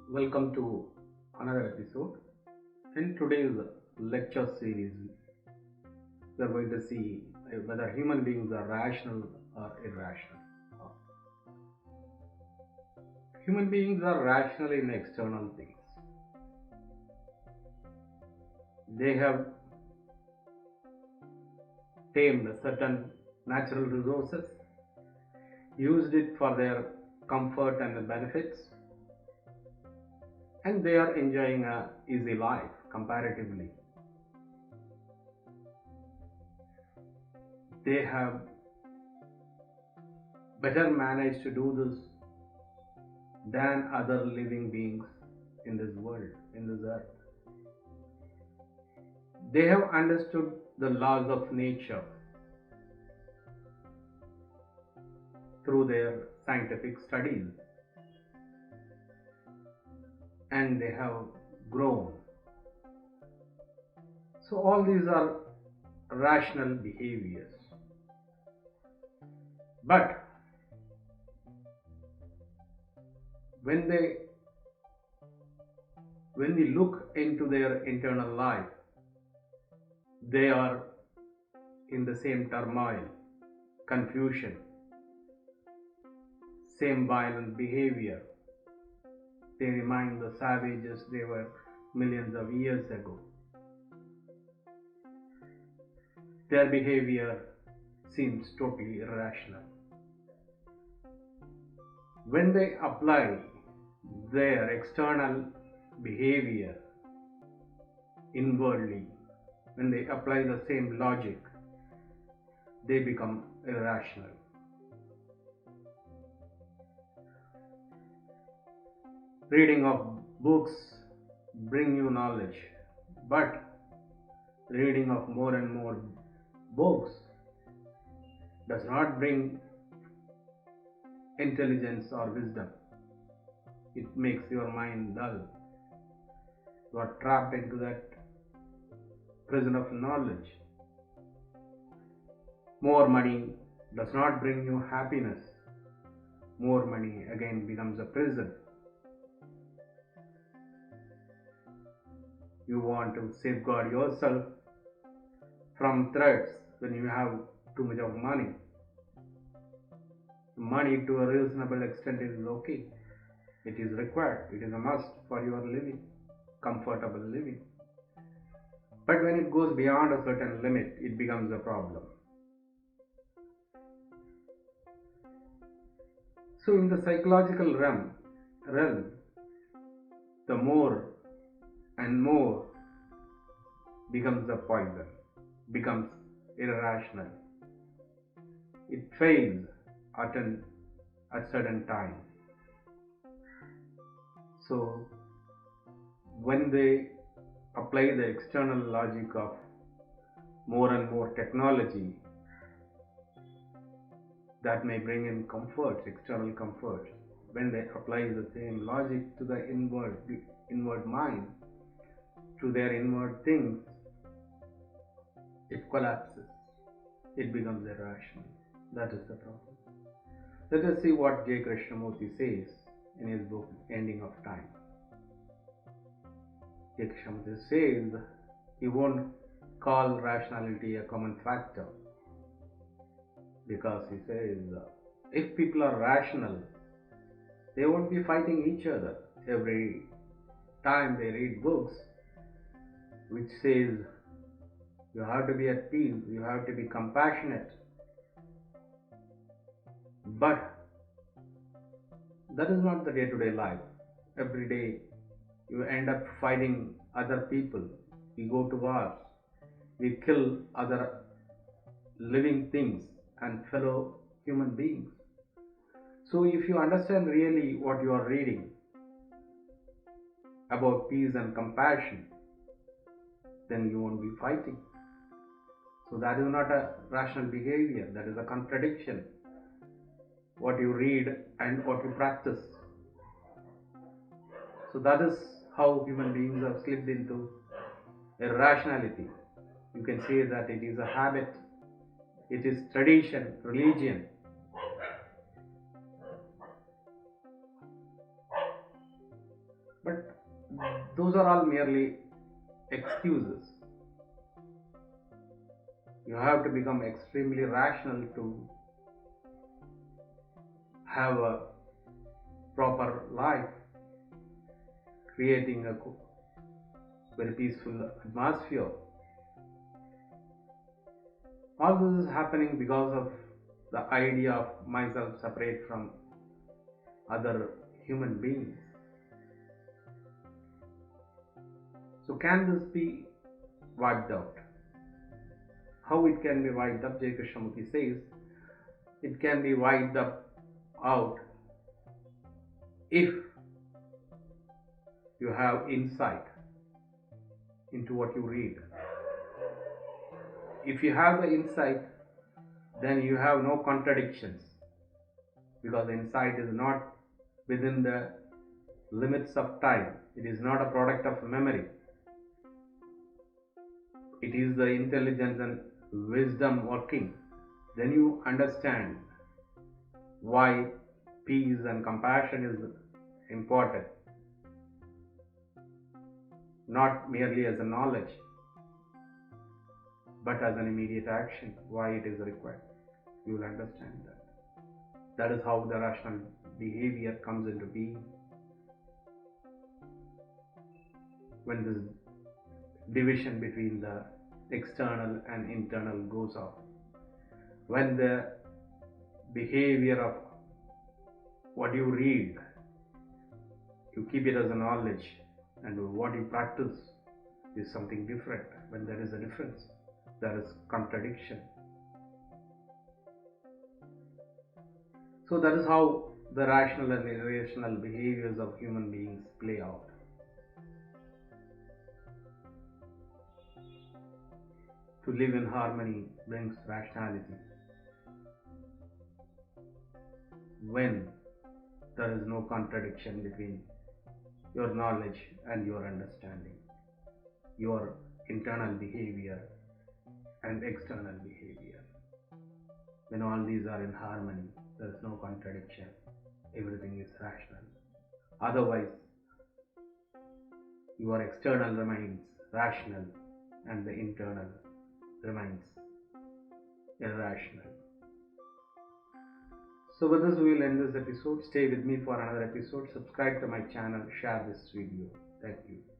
Welcome to another episode. In today's lecture series, we are going to see whether human beings are rational or irrational. Human beings are rational in external things. They have tamed certain natural resources, used it for their comfort and benefits, and they are enjoying a easy life comparatively. They have better managed to do this than other living beings in this world, in this earth. They have understood the laws of nature through their scientific studies, and they have grown. So all these are rational behaviors. But when we look into their internal life, they are in the same turmoil, confusion, same violent behavior. They remind the savages they were millions of years ago. Their behavior seems totally irrational. When they apply their external behavior inwardly, when they apply the same logic, they become irrational. Reading of books bring you knowledge, but reading of more and more books does not bring intelligence or wisdom. It makes your mind dull. You are trapped into that prison of knowledge. More money does not bring you happiness. More money again becomes a prison. You want to safeguard yourself from threats when you have too much of money. Money to a reasonable extent is okay. It is required. It is a must for your living, comfortable living. But when it goes beyond a certain limit, it becomes a problem. So in the psychological realm, the more and more becomes a poison, becomes irrational. It fails at a certain time. So when they apply the external logic of more and more technology, that may bring in comforts, external comforts. When they apply the same logic to the inward mind, to their inward things, it collapses. It becomes irrational. That is the problem. Let us see what J.Krishnamurti says in his book Ending of Time. J.Krishnamurti says he won't call rationality a common factor, because he says if people are rational, they won't be fighting each other every time they read books which says you have to be at peace, you have to be compassionate. But that is not the day-to-day life. Every day you end up fighting other people. We go to wars. We kill other living things and fellow human beings. So if you understand really what you are reading about peace and compassion, then you won't be fighting. So that is not a rational behavior. That is a contradiction. What you read and what you practice. So that is how human beings have slipped into irrationality. You can say that it is a habit, it is tradition, religion. Those are all merely excuses. You have to become extremely rational to have a proper life, creating a very peaceful atmosphere. All this is happening because of the idea of myself separate from other human beings. So can this be wiped out? How it can be wiped up? J.Krishnamurti says it can be wiped out if you have insight into what you read. If you have the insight, then you have no contradictions, because insight is not within the limits of time. It is not a product of memory. It is the intelligence and wisdom working. Then you understand why peace and compassion is important, not merely as a knowledge, but as an immediate action, why it is required. You will understand that. That is how the rational behavior comes into being. When this division between the external and internal goes off, when the behavior of what you read, you keep it as a knowledge, and what you practice is something different. When there is a difference, there is contradiction. So that is how the rational and irrational behaviors of human beings play out. To live in harmony brings rationality. When there is no contradiction between your knowledge and your understanding, your internal behavior and external behavior. When all these are in harmony, there is no contradiction. Everything is rational. Otherwise, your external remains rational and the internal remains irrational. So with this, we will end this episode. Stay with me for another episode. Subscribe to my channel. Share this video. Thank you.